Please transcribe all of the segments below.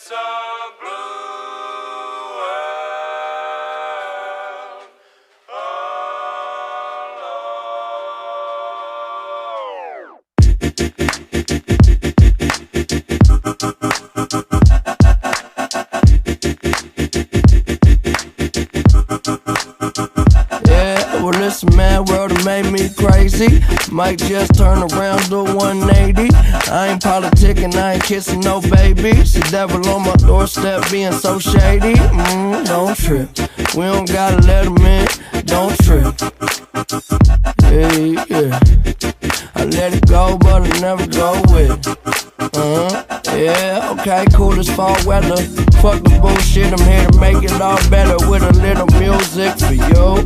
It's a blue world Yeah, well this mad world that made me crazy. Might just turn around, do 180. I ain't politicking, I ain't kissing no babies. The devil on my doorstep being so shady. Don't trip, we don't gotta let him in. Don't trip. Yeah. I let it go, but I never go with it. Yeah, okay, cool as fall weather. Fuck the bullshit, I'm here to make it all better with a little music for you.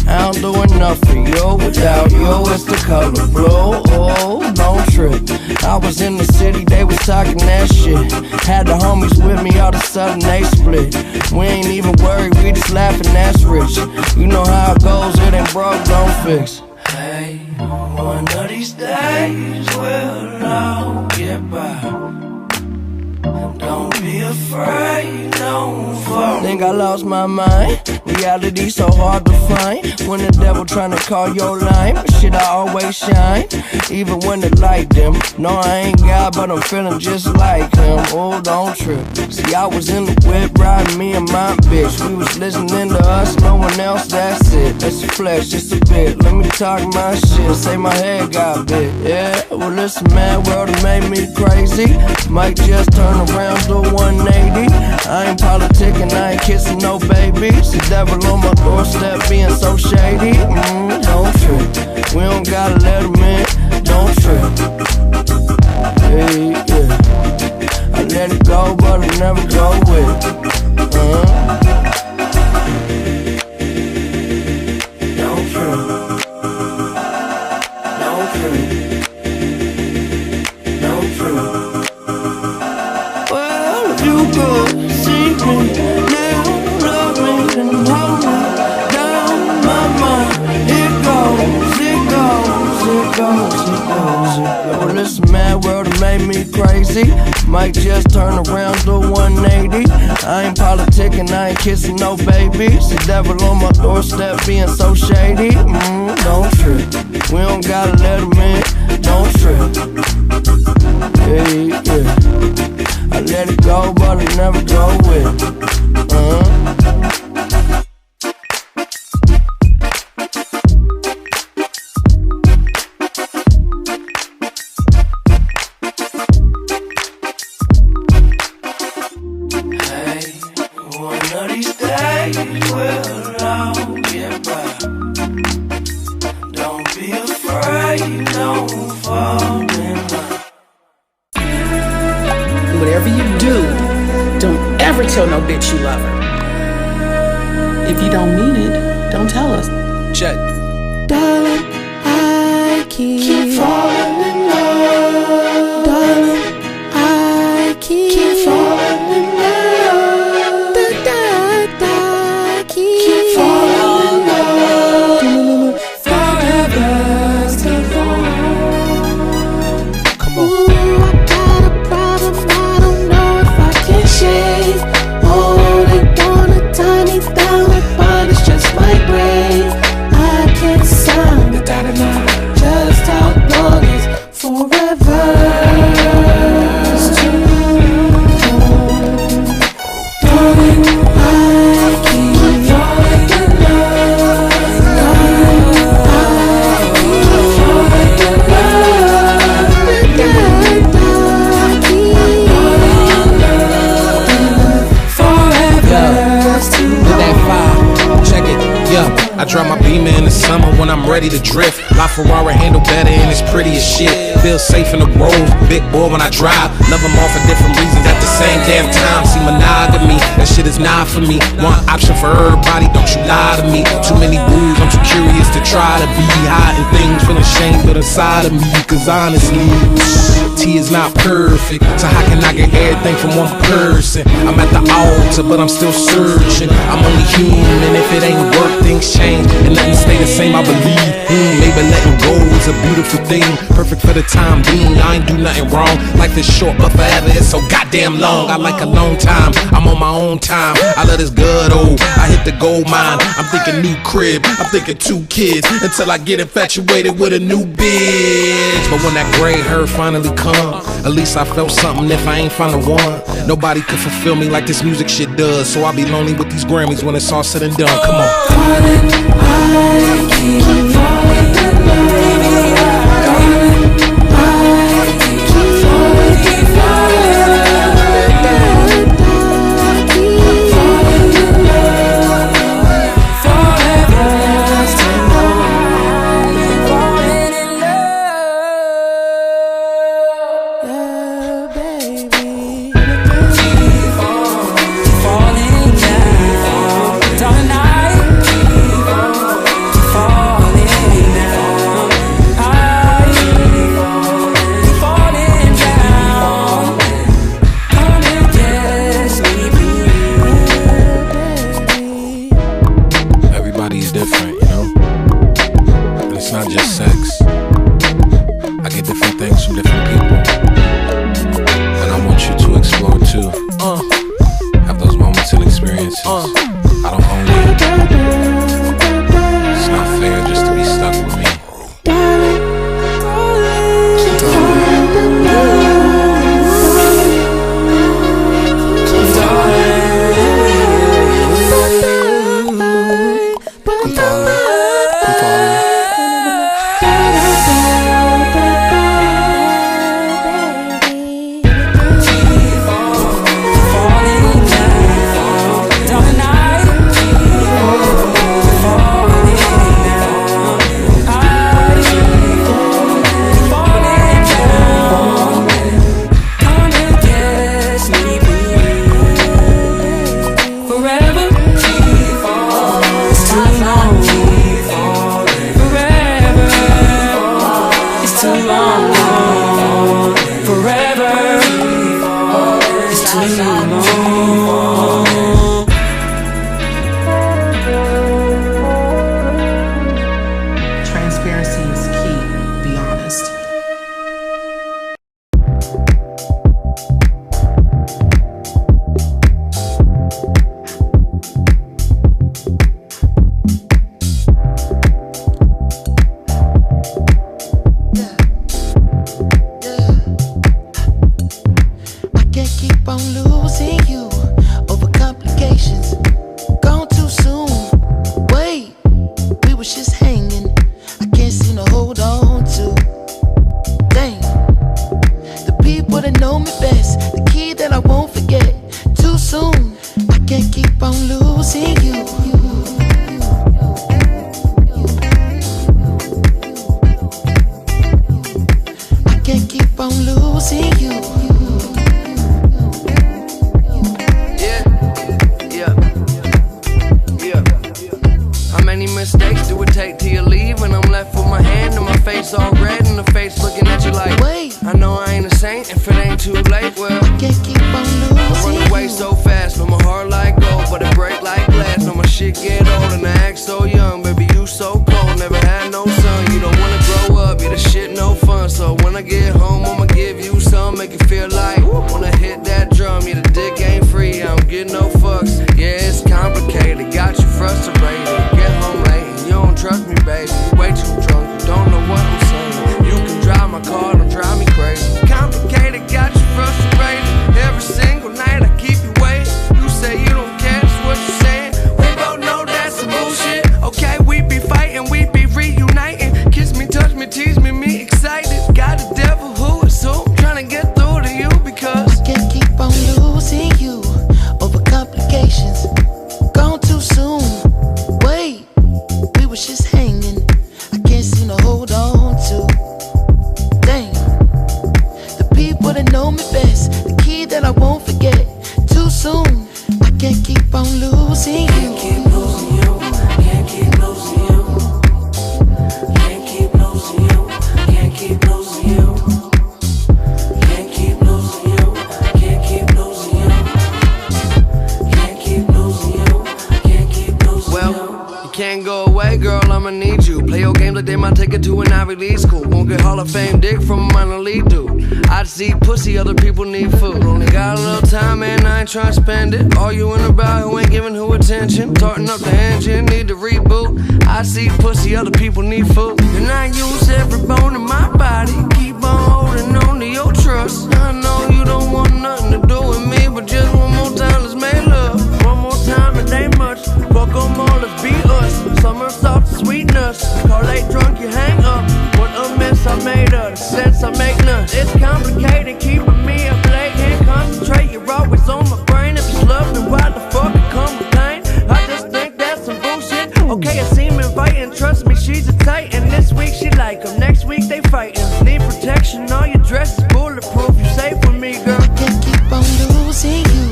I don't do enough for you. Without you, it's the color blue. Oh, don't trip. I was in the city, they was talking that shit. Had the homies with me, all of a sudden they split. We ain't even worried, we just laughing, that's rich. You know how it goes, it ain't broke, don't fix. Hey, one of these days we'll all get by. Don't be afraid, don't fall. Think I lost my mind. Reality so hard to find. When the devil tryna call your line, but shit, I always shine. Even when the light dim. No, I ain't God, but I'm feeling just like him. Oh, don't trip. See, I was in the whip, riding me and my bitch. We was listening to us, no one else, that's it. That's the flesh, just a bit. Let me talk my shit, say my head got big. Yeah, well, this mad world that made me crazy. Might just turn around, do 180. I ain't politicking, I ain't kissing no babies. The devil on my doorstep being so shady. Don't trip, we don't gotta let him in. Don't trip. Yeah. I let it go, but I never go with it. Don't trip. Don't trip. Don't trip. Well, if you could see me now, love me and hold me down, my mind, it goes. Well, this mad world that made me crazy. Might just turn around, do 180. I ain't politicking, I ain't kissing no babies. The devil on my doorstep being so shady. Don't trip, we don't gotta let him in. Don't trip. Yeah. I let it go, but I never go with it. One of these days we'll all get by. Don't be afraid, don't fall in line. Whatever you do, don't ever tell no bitch you love her. If you don't mean it, don't tell us. Check. Darling, I keep falling in love. Darling, I keep falling in love. Keep falling in love. Forever's too long. Come on. Ooh, I got a problem, I don't know if I can shake. Oh, they wanna tie me down, but it's just my brain. I can't decide just how long is forever. It's too long. Darling, I keep falling in love. Darling, I keep falling in love. I keep falling in love. Forever is too long. That 5, check it, yeah. I drive my Beamer in the summer when I'm ready to drift. La Ferrari handle better and it's pretty as shit. Feel safe in the road, big boy when I drive. Love them all for different reasons at the same damn time. See, monogamy, that shit is not for me. One option for everybody, don't you lie to me. Too many rules, I'm too curious to try to be hiding things, feeling shame but inside of me. Cause honestly, T is not perfect, so how can I get everything from one person? I'm at the altar, but I'm still searching. I'm only human, if it ain't work, things change and nothing stay the same, I believe. Maybe letting go is a beautiful thing, perfect for the time being, I ain't do nothing wrong. Life is short, but forever is so goddamn long. I like a long time, I'm on my own time. I let this good old, I hit the gold mine. I'm thinking new crib, I'm thinking 2 kids, until I get infatuated with a new bitch. But when that gray hair finally come, at least I felt something if I ain't found the one. Nobody could fulfill me like this music shit does, so I'll be lonely with these Grammys when it's all said and done. Come on. I keep falling in love. Darling, I keep falling in Can't go away, girl, I'm I'ma need you. Play your games like they might take it to an Ivy League school. Won't get Hall of Fame dick from a minor league dude. I see pussy, other people need food. Only got a little time, man, I ain't tryna spend it. Arguing about who ain't giving who attention. Starting up the engine, need to reboot. I see pussy, other people need food. And I use every bone in my body. Keep on holding on to your trust. I know you don't want nothing to do with me, but just one more time, let's make love. One more time, it ain't much. Fuck them all, let's be us. Summer soft sweetness. Call late drunk, you hang up. What a mess I made of, the sense I make none. It's complicated, keeping me up late. Can't concentrate, you're always on my brain. If it's love, then why the fuck it come with pain? I just think that's some bullshit. Okay, I seem inviting, trust me, she's a titan. This week she like 'em, next week they fighting. Need protection, all your dress is bulletproof. You safe with me, girl. I can't keep on losing you.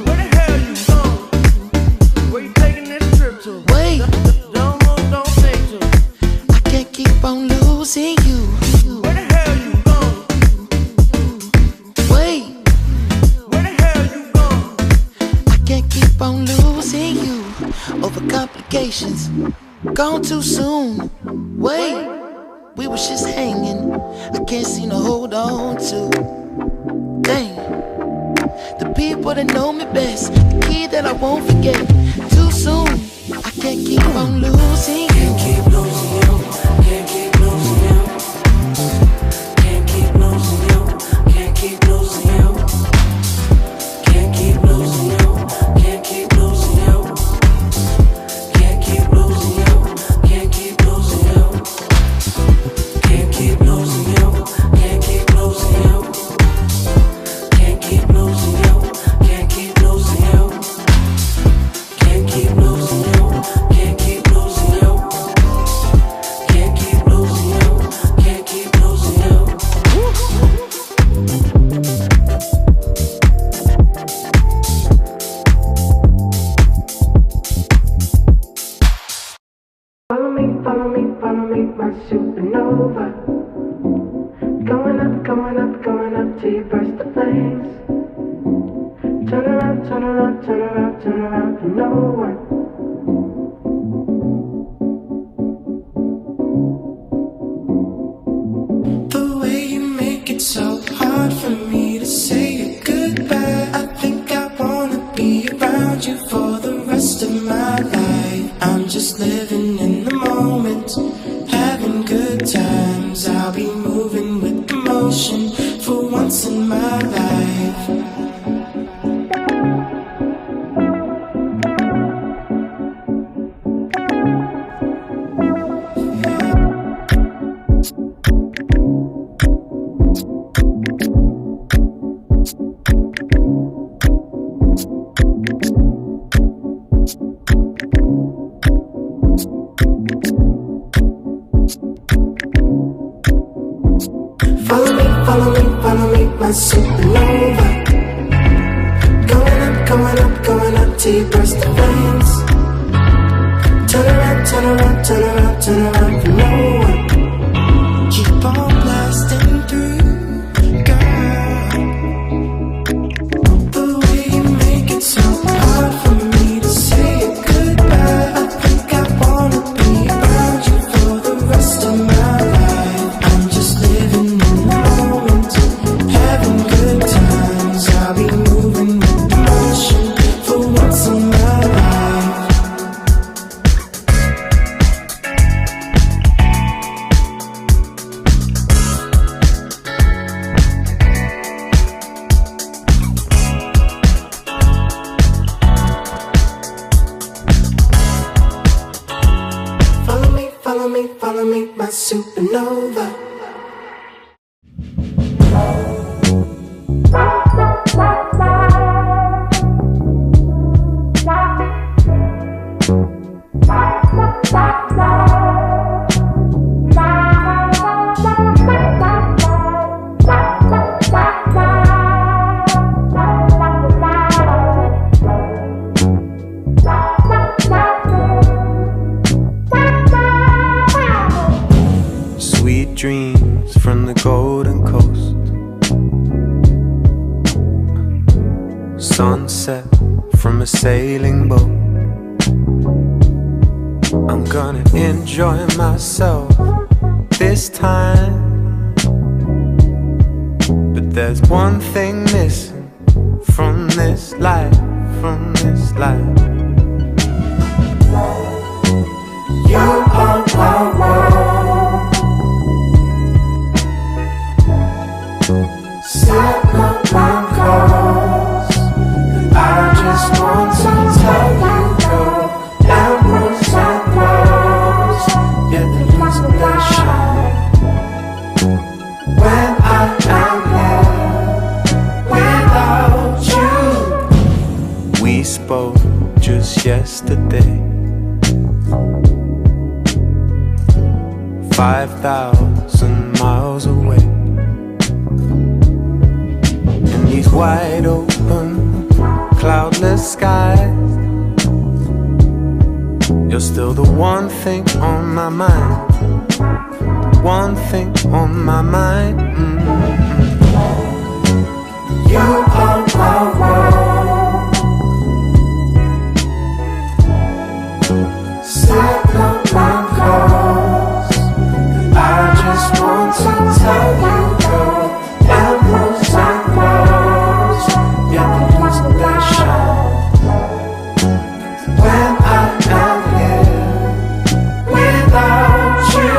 Where the hell you going? Where you taking this trip to? Wait, Don't say to. I can't keep on losing you. Where the hell you going? Wait, Where the hell you going? I can't keep on losing you over complications. Gone too soon. Wait, we was just hanging. I can't seem to hold on to. Dang, the people that know me best, the key that I won't forget. Too soon, I can't keep on losing you. Can't keep losing you. Can't keep losing you. Can't keep losing you. Can't keep losing you. Can't keep losing you. Can't keep losing you. Can't keep losing you. Can't keep losing you. Can't keep losing you. Can't keep losing you. Can't keep losing you. Can't keep losing you. Can't keep losing you. Can't keep losing you. Can't keep losing you. Can't keep losing you. Follow me, follow me, follow me, my supernova. Going up, going up, going up till you burst the flames. Turn around, turn around, turn around, turn around for no one. The way you make it so hard for me to say it goodbye. I think I wanna be around you for the rest of my life. I'm just living in the moment, having good times. I'll be moving with emotion for once in my life. Follow me, follow me, follow me, my supernova. Going up, going up, going up till you burst the flames. Turn around, turn around, turn around, turn around for no one. Keep on blasting through, girl. The way you make it so hard for me to say it goodbye. I think I wanna be around you for the rest of my life. I'm just living in the moment, having good times. I'll be moving with emotion for once in my life. Follow me, follow me, follow me, my supernova. Sweet dreams from the Golden Coast. Sunset from a sailing boat. I'm gonna enjoy myself this time. But there's one thing missing from this life, from this life. You are my world. Set up my cause, and I just want to tell you, girl, emeralds and pearls, yeah, the reason they shine when I am here without you. We spoke just yesterday, 5,000 miles away. In these wide open, cloudless skies, you're still the one thing on my mind, one thing on my mind. You are my world. Set up my cause, and I just want to tell you, girl, emeralds and pearls, yeah, the reason they shine when I am here without you.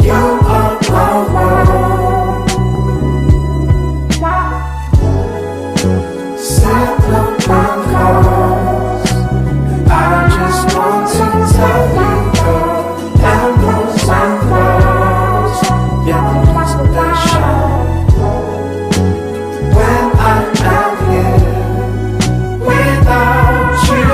You are my world. Set up my cause, and I just want to tell you, girl, emeralds and pearls, yeah, the reason they shine when I am here without you.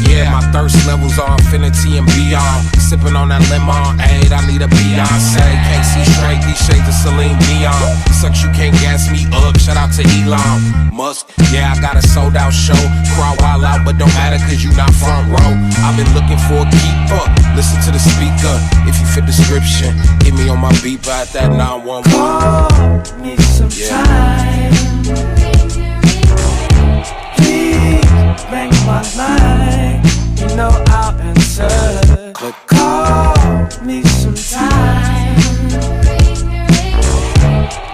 Yeah, my thirst levels are infinity and beyond. Sipping on that lemonade, I need a Beyonce. Can't see straight, these shades of Celine Dion. Sucks, you can't gas me up, shout out to Elon Musk. Yeah, I got a sold out show. Crowd wild out, but don't matter cause you not front row. I've been looking for a keeper, listen to the speaker. If you fit description, hit me on my beeper at that 911. Call me sometime. Please make my line, you know I'll answer. Call me sometime.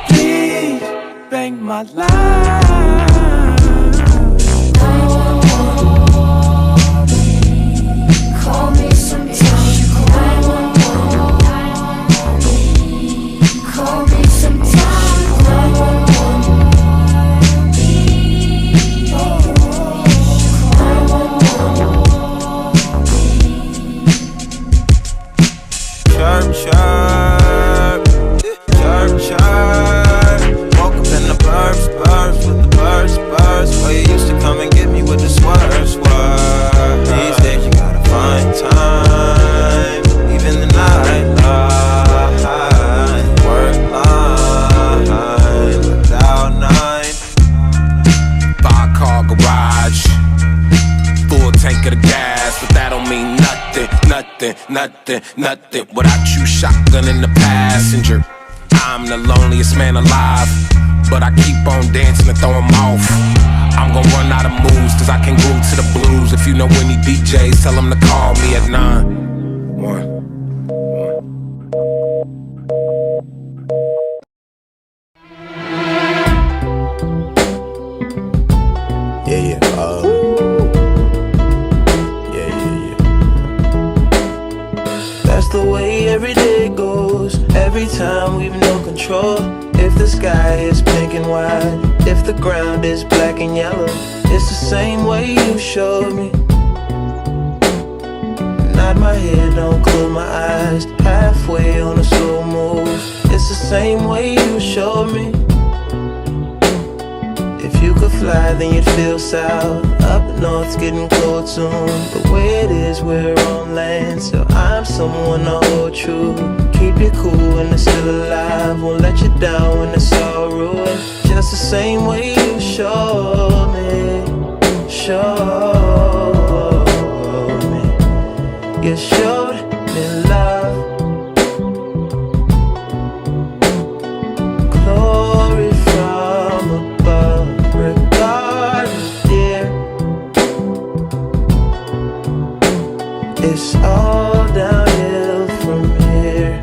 Please bang my line. Call me sometime. Call me sometime. Woke up in the burbs with the birds. Where you used to come and get me with the swerves. These days you gotta find time, even the night line, work line, without 9. 5-car garage, full tank of the gas, but that don't mean nothing. Without you, shotgun in the passenger. I'm the loneliest man alive, but I keep on dancing to throw 'em off. I'm gon' run out of moves, cause I can groove to the blues. If you know any DJs, tell them to call me at 911. Yeah. That's the way every day goes. Every time we've no control. If the sky is pink and white, if the ground is black and yellow, it's the same way you showed me. Nod my head, don't close my eyes. Halfway on a slow move. It's the same way you showed me. If you could fly, then you'd feel south. Up north's getting cold soon. The way it is, we're on land, so I'm someone to hold true. Keep you cool when it's still alive. Won't let you down when it's all ruined. Just the same way you showed me. You showed me love. Glory from above. Regardless, dear, it's all downhill from here.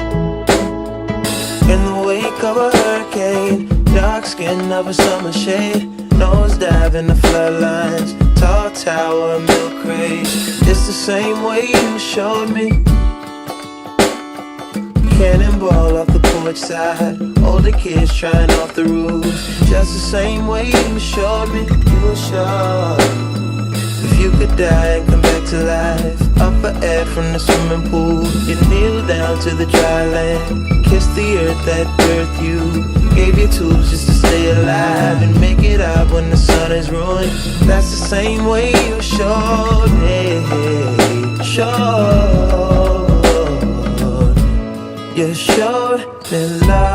In the wake of a hurricane, dark skin of a summer shade, nosedive in the floodlines, tall tower, milk crate. It's the same way you showed me. Cannonball off the porch side, older kids trying off the roof. Just the same way you showed me. You showed. If you could die and come back to life, up for air from the swimming pool, you kneel down to the dry land, kiss the earth that birthed you, gave you tools just to stay alive and make it out when the sun is ruined. That's the same way you showed me. You showed me love.